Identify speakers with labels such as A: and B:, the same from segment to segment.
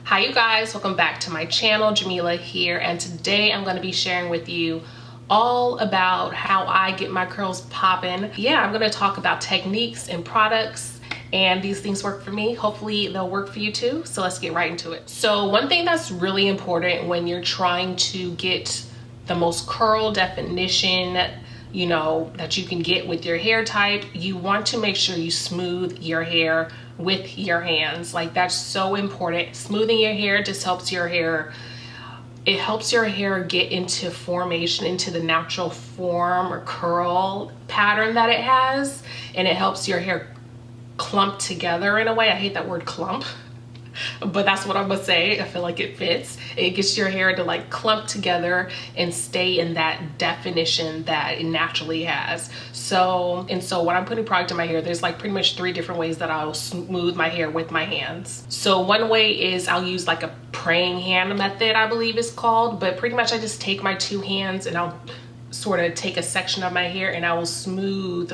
A: Hi you guys, welcome back to my channel. Jamila here, and today I'm going to be sharing with you all about how I get my curls popping. Yeah, I'm going to talk about techniques and products, and these things work for me. Hopefully they'll work for you too. So let's get right into it. So one thing that's really important when you're trying to get the most curl definition that you can get with your hair type, you want to make sure you smooth your hair with your hands. Like, that's so important. Smoothing your hair just helps your hair, it helps your hair get into formation, into the natural form or curl pattern that it has, and it helps your hair clump together in a way. I hate that word clump, but that's what I'm gonna say. I feel like it fits. It gets your hair to like clump together and stay in that definition that it naturally has. So when I'm putting product in my hair, there's like pretty much 3 different ways that I'll smooth my hair with my hands. So one way is I'll use like a praying hand method, I believe it's called, but pretty much I just take my 2 hands and I'll sort of take a section of my hair and I will smooth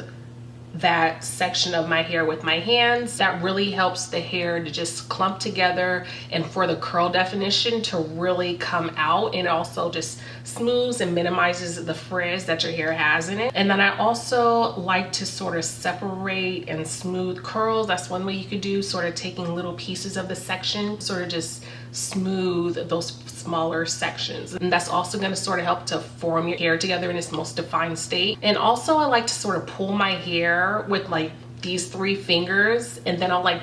A: that section of my hair with my hands. That really helps the hair to just clump together and for the curl definition to really come out, and also just smooths and minimizes the frizz that your hair has in it. And then I also like to sort of separate and smooth curls. That's one way you could do, sort of taking little pieces of the section, sort of just smooth those smaller sections, and that's also going to sort of help to form your hair together in its most defined state. And also I like to sort of pull my hair with like these 3 fingers, and then I'll like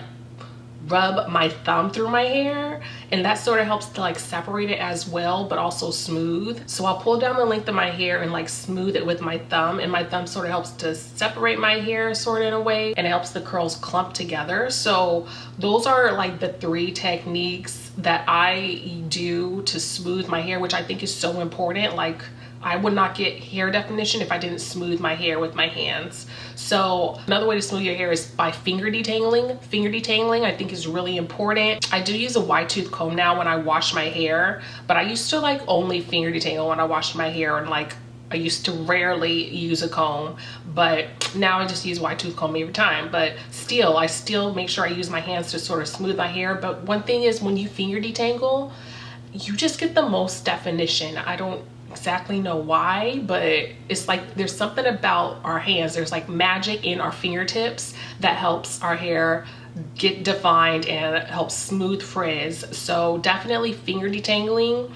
A: rub my thumb through my hair, and that sort of helps to like separate it as well, but also smooth. So I'll pull down the length of my hair and like smooth it with my thumb, and my thumb sort of helps to separate my hair sort of in a way, and it helps the curls clump together. So those are like the 3 techniques that I do to smooth my hair, which I think is so important. Like, I would not get hair definition if I didn't smooth my hair with my hands. So another way to smooth your hair is by finger detangling. Finger detangling I think is really important. I do use a wide tooth comb now when I wash my hair, but I used to like only finger detangle when I washed my hair, and like I used to rarely use a comb, but now I just use wide tooth comb every time. But still, I still make sure I use my hands to sort of smooth my hair. But one thing is, when you finger detangle, you just get the most definition. I don't exactly know why, but it's like there's something about our hands, there's like magic in our fingertips that helps our hair get defined and helps smooth frizz. So definitely finger detangling.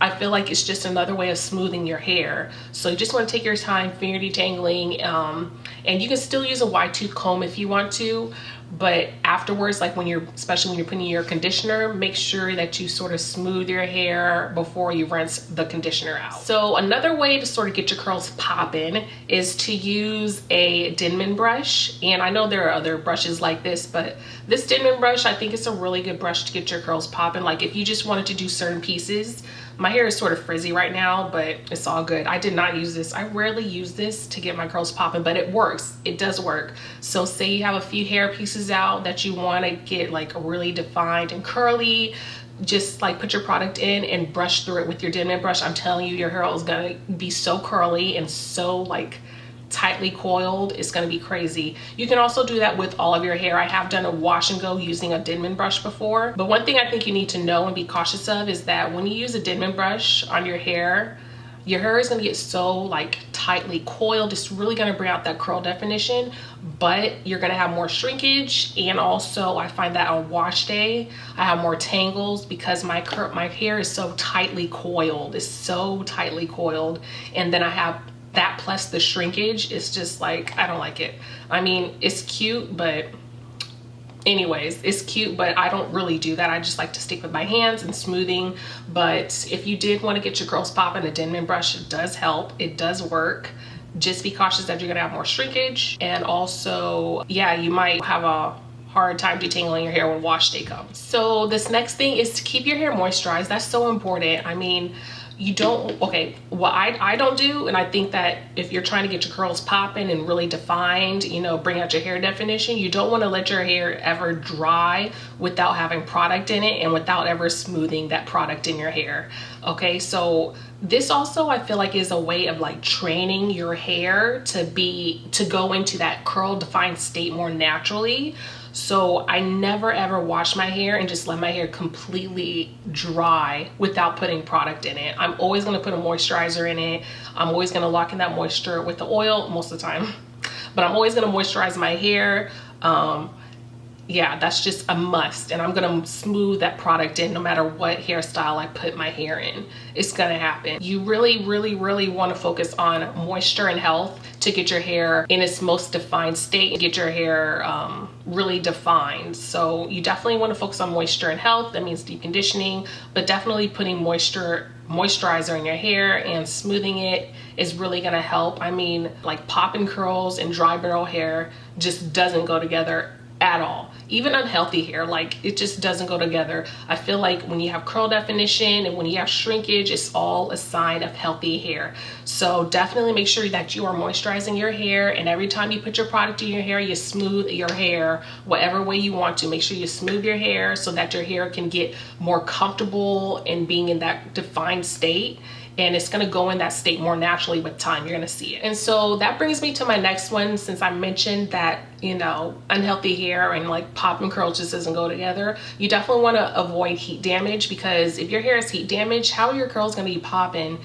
A: I feel like it's just another way of smoothing your hair. So you just want to take your time finger detangling, and you can still use a wide tooth comb if you want to, but afterwards, like especially when you're putting your conditioner, make sure that you sort of smooth your hair before you rinse the conditioner out. So another way to sort of get your curls popping is to use a Denman brush. And I know there are other brushes like this, but this Denman brush, I think it's a really good brush to get your curls popping. Like, if you just wanted to do certain pieces. My hair is sort of frizzy right now, but it's all good. I did not use this. I rarely use this to get my curls popping, but it works. It does work. So say you have a few hair pieces out that you want to get like really defined and curly, just like put your product in and brush through it with your Denman brush. I'm telling you, your hair is gonna be so curly and so like tightly coiled. It's going to be crazy. You can also do that with all of your hair. I have done a wash and go using a Denman brush before, but one thing I think you need to know and be cautious of is that when you use a Denman brush on your hair is going to get so like tightly coiled. It's really going to bring out that curl definition, but you're going to have more shrinkage. And also I find that on wash day I have more tangles because my hair is so tightly coiled. It's so tightly coiled, and then I have that plus the shrinkage. Is just like, I don't like it. I mean, it's cute, but anyways, it's cute, but I don't really do that. I just like to stick with my hands and smoothing. But if you did want to get your curls popping, a Denman brush does help. It does work. Just be cautious that you're gonna have more shrinkage, and also, yeah, you might have a hard time detangling your hair when wash day comes. So this next thing is to keep your hair moisturized. That's so important. I mean, what I don't do, and I think that if you're trying to get your curls popping and really defined, bring out your hair definition, you don't want to let your hair ever dry without having product in it and without ever smoothing that product in your hair. Okay, so this also, I feel like, is a way of like training your hair to go into that curl defined state more naturally. So I never ever wash my hair and just let my hair completely dry without putting product in it. I'm always gonna put a moisturizer in it. I'm always gonna lock in that moisture with the oil most of the time, but I'm always gonna moisturize my hair. Yeah, that's just a must. And I'm gonna smooth that product in no matter what hairstyle I put my hair in. It's gonna happen. You really wanna focus on moisture and health to get your hair in its most defined state and get your hair really defined. So you definitely wanna focus on moisture and health. That means deep conditioning, but definitely putting moisturizer in your hair and smoothing it is really gonna help. I mean, like poppin' curls and dry barrel hair just doesn't go together at all. Even unhealthy hair, like it just doesn't go together. I feel like when you have curl definition and when you have shrinkage, it's all a sign of healthy hair. So definitely make sure that you are moisturizing your hair, and every time you put your product in your hair, you smooth your hair whatever way you want to. Make sure you smooth your hair so that your hair can get more comfortable in being in that defined state. And it's gonna go in that state more naturally with time. You're gonna see it. And so that brings me to my next one. Since I mentioned that, you know, unhealthy hair and like pop and curl just doesn't go together, you definitely wanna avoid heat damage, because if your hair is heat damaged, how are your curls gonna be popping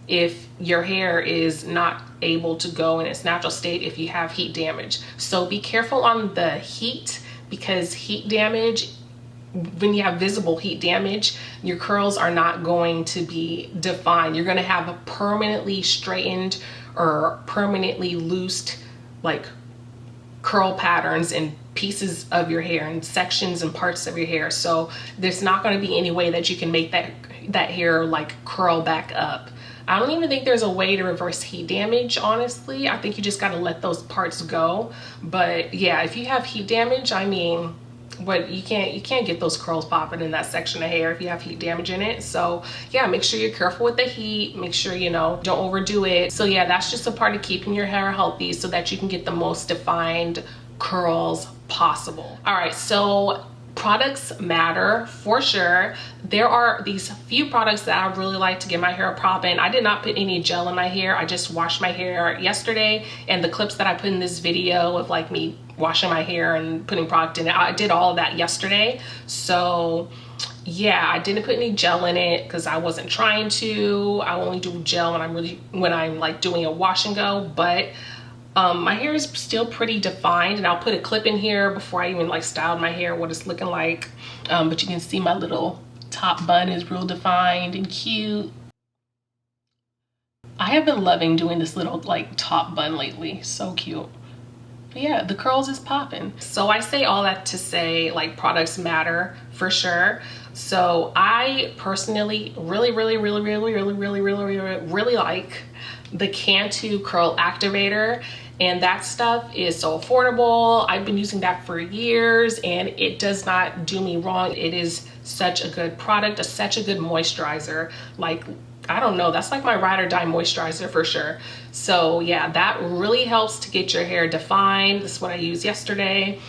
A: if your hair is not able to go in its natural state if you have heat damage? So be careful on the heat, because heat damage, when you have visible heat damage, your curls are not going to be defined. You're going to have a permanently straightened or permanently loosed like curl patterns in pieces of your hair and sections and parts of your hair. So there's not going to be any way that you can make that hair like curl back up. I don't even think there's a way to reverse heat damage, honestly. I think you just got to let those parts go. But yeah, if you have heat damage, I mean, what you can't get those curls popping in that section of hair if you have heat damage in it. So yeah, make sure you're careful with the heat. Make sure, you know, don't overdo it. So yeah, that's just a part of keeping your hair healthy so that you can get the most defined curls possible. All right, so products matter for sure. There are these few products that I really like to get my hair popping. I did not put any gel in my hair. I just washed my hair yesterday, and the clips that I put in this video of like me washing my hair and putting product in it, I did all of that yesterday. So yeah, I didn't put any gel in it because I wasn't trying to. I only do gel when I'm like doing a wash and go. But my hair is still pretty defined, and I'll put a clip in here before I even like styled my hair, what it's looking like. But you can see my little top bun is real defined and cute. I have been loving doing this little like top bun lately. So cute. But yeah, the curls is popping. So I say all that to say like products matter for sure. So I personally really like the Cantu Curl Activator, and that stuff is so affordable. I've been using that for years and it does not do me wrong. It is such a good product, such a good moisturizer. Like, I don't know, that's like my ride or die moisturizer for sure. So yeah, that really helps to get your hair defined. This is what I used yesterday.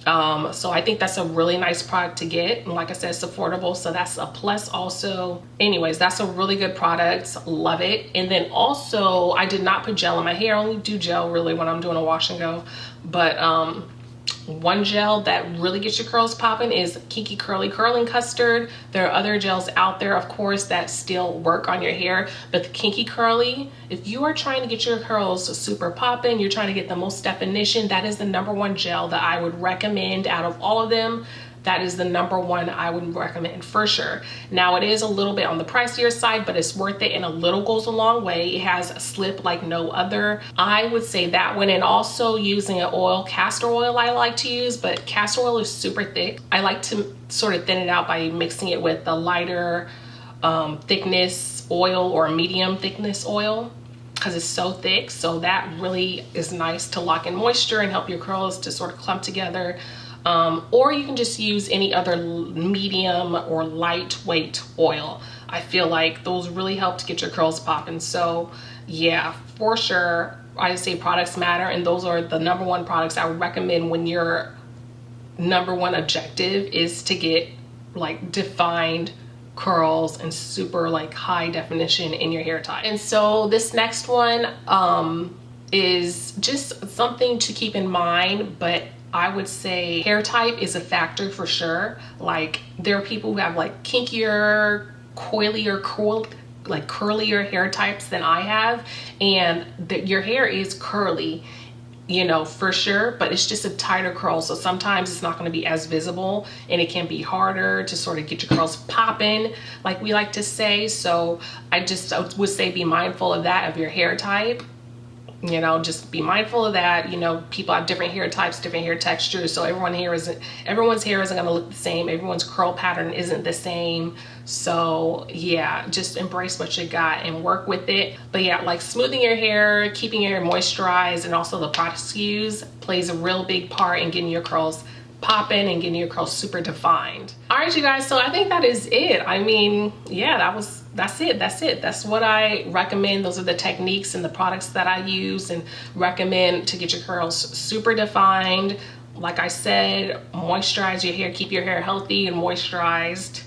A: So I think that's a really nice product to get. And like I said, it's affordable, so that's a plus also. Anyways, that's a really good product. Love it. And then also, I did not put gel in my hair. I only do gel really when I'm doing a wash and go. But one gel that really gets your curls popping is Kinky Curly Curling Custard. There are other gels out there, of course, that still work on your hair, but the Kinky Curly, if you are trying to get your curls super popping, you're trying to get the most definition, that is the #1 gel that I would recommend out of all of them. That is the #1 I would recommend for sure. Now, it is a little bit on the pricier side, but it's worth it, and a little goes a long way. It has a slip like no other. I would say that one, and also using an oil, castor oil I like to use, but castor oil is super thick. I like to sort of thin it out by mixing it with a lighter thickness oil or a medium thickness oil, because it's so thick. So that really is nice to lock in moisture and help your curls to sort of clump together. Or you can just use any other medium or lightweight oil. I feel like those really help to get your curls popping. So yeah, for sure, I say products matter, and those are the #1 products I would recommend when your #1 objective is to get like defined curls and super like high definition in your hair tie. And so this next one is just something to keep in mind, but I would say hair type is a factor for sure. Like there are people who have like kinkier, coilier, like curlier hair types than I have, and your hair is curly, you know, for sure, but it's just a tighter curl. So sometimes it's not going to be as visible, and it can be harder to sort of get your curls popping, like we like to say. So I would say be mindful of that, of your hair type. You know, just be mindful of that. You know, people have different hair types, different hair textures, so everyone's hair isn't going to look the same. Everyone's curl pattern isn't the same. So yeah, just embrace what you got and work with it. But yeah, like smoothing your hair, keeping your hair moisturized, and also the products you use plays a real big part in getting your curls popping and getting your curls super defined. All right, you guys, so I think that is it. I mean, yeah, that's it. That's what I recommend. Those are the techniques and the products that I use and recommend to get your curls super defined. Like I said, moisturize your hair, keep your hair healthy and moisturized,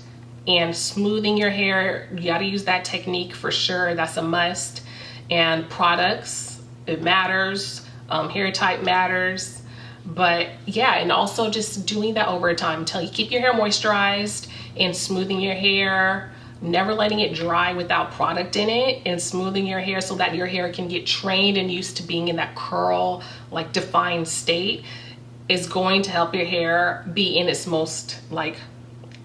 A: and smoothing your hair. You got to use that technique for sure. That's a must. And products, it matters. Hair type matters. But yeah, and also just doing that over time until you keep your hair moisturized and smoothing your hair, never letting it dry without product in it, and smoothing your hair so that your hair can get trained and used to being in that curl, like defined state, is going to help your hair be in its most, like,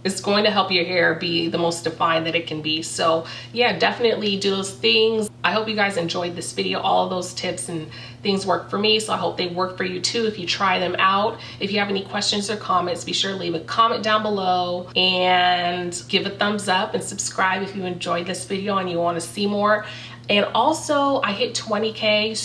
A: it's going to help your hair be the most defined that it can be. So yeah, definitely do those things. I hope you guys enjoyed this video. All of those tips and things work for me, so I hope they work for you too if you try them out. If you have any questions or comments, be sure to leave a comment down below and give a thumbs up and subscribe if you enjoyed this video and you want to see more. And also, I hit 20K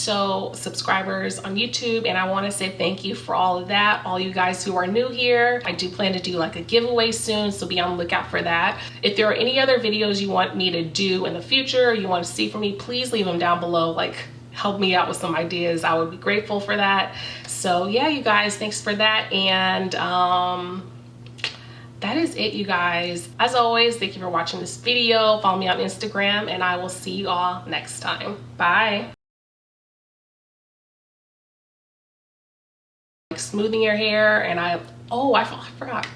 A: subscribers on YouTube, and I want to say thank you for all of that. All you guys who are new here, I do plan to do like a giveaway soon, so be on the lookout for that. If there are any other videos you want me to do in the future, or you want to see from me, please leave them down below. Like, help me out with some ideas. I would be grateful for that. So yeah, you guys, thanks for that. And that is it, you guys. As always, thank you for watching this video. Follow me on Instagram, and I will see you all next time. Bye. Smoothing your hair, and I forgot.